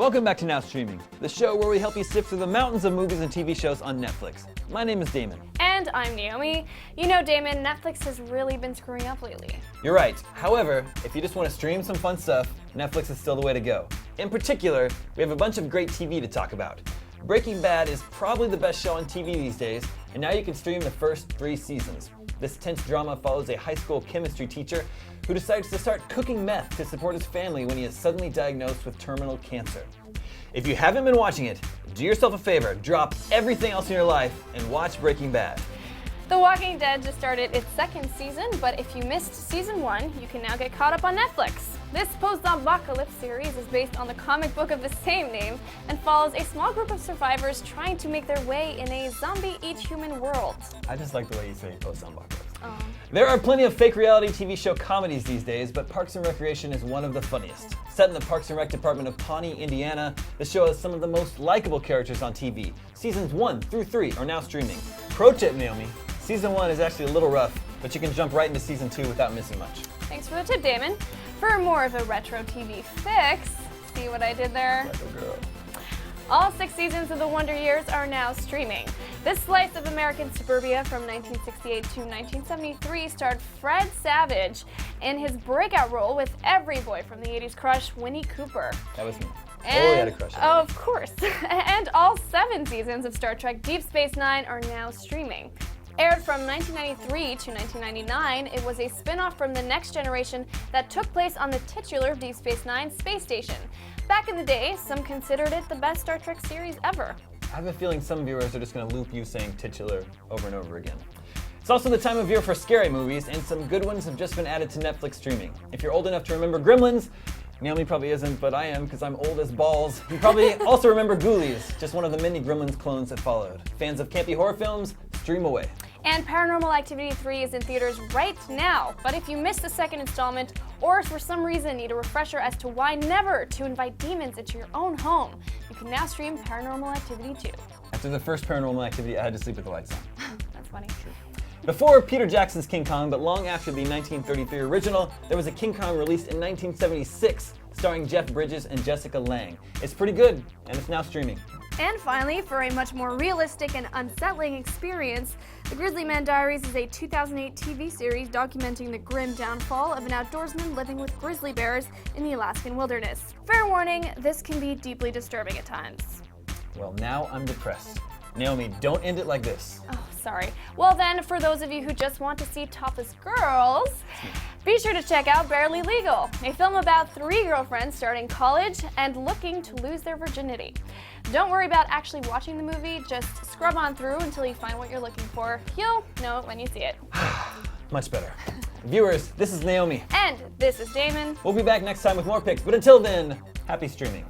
Welcome back to Now Streaming, the show where we help you sift through the mountains of movies and TV shows on Netflix. My name is Damon. And I'm Naomi. You know, Damon, Netflix has really been screwing up lately. You're right. However, if you just want to stream some fun stuff, Netflix is still the way to go. In particular, we have a bunch of great TV to talk about. Breaking Bad is probably the best show on TV these days, and now you can stream the first 3 seasons. This tense drama follows a high school chemistry teacher who decides to start cooking meth to support his family when he is suddenly diagnosed with terminal cancer. If you haven't been watching it, do yourself a favor, drop everything else in your life and watch Breaking Bad. The Walking Dead just started its 2nd season, but if you missed season 1, you can now get caught up on Netflix. This post-apocalypse series is based on the comic book of the same name and follows a small group of survivors trying to make their way in a zombie-eat-human world. I just like the way you say post-apocalypse. Oh. There are plenty of fake reality TV show comedies these days, but Parks and Recreation is one of the funniest. Set in the Parks and Rec department of Pawnee, Indiana, the show has some of the most likable characters on TV. Seasons 1 through 3 are now streaming. Pro tip, Naomi, Season 1 is actually a little rough, but you can jump right into Season 2 without missing much. Thanks for the tip, Damon. For more of a retro TV fix, see what I did there? Retro girl. All 6 seasons of The Wonder Years are now streaming. This slice of American suburbia from 1968 to 1973 starred Fred Savage in his breakout role with every boy from the 80s crush, Winnie Cooper. That was me. And, had a crush on oh, me. of course. And all 7 seasons of Star Trek Deep Space Nine are now streaming. Aired from 1993 to 1999, it was a spin-off from The Next Generation that took place on the titular Deep Space Nine space station. Back in the day, some considered it the best Star Trek series ever. I have a feeling some viewers are just going to loop you saying titular over and over again. It's also the time of year for scary movies, and some good ones have just been added to Netflix streaming. If you're old enough to remember Gremlins, Naomi probably isn't, but I am because I'm old as balls. You probably also remember Ghoulies, just one of the many Gremlins clones that followed. Fans of campy horror films, stream away. And Paranormal Activity 3 is in theaters right now, but if you missed the 2nd installment, or for some reason need a refresher as to why never to invite demons into your own home, you can now stream Paranormal Activity 2. After the first Paranormal Activity, I had to sleep with the lights on. That's funny. Before Peter Jackson's King Kong, but long after the 1933 original, there was a King Kong released in 1976, starring Jeff Bridges and Jessica Lange. It's pretty good, and it's now streaming. And finally, for a much more realistic and unsettling experience, The Grizzly Man Diaries is a 2008 TV series documenting the grim downfall of an outdoorsman living with grizzly bears in the Alaskan wilderness. Fair warning, this can be deeply disturbing at times. Well, now I'm depressed. Naomi, don't end it like this. Oh, sorry. Well then, for those of you who just want to see topless girls, be sure to check out Barely Legal, a film about 3 girlfriends starting college and looking to lose their virginity. Don't worry about actually watching the movie, just scrub on through until you find what you're looking for. You'll know it when you see it. Much better. Viewers, this is Naomi. And this is Damon. We'll be back next time with more picks, but until then, happy streaming.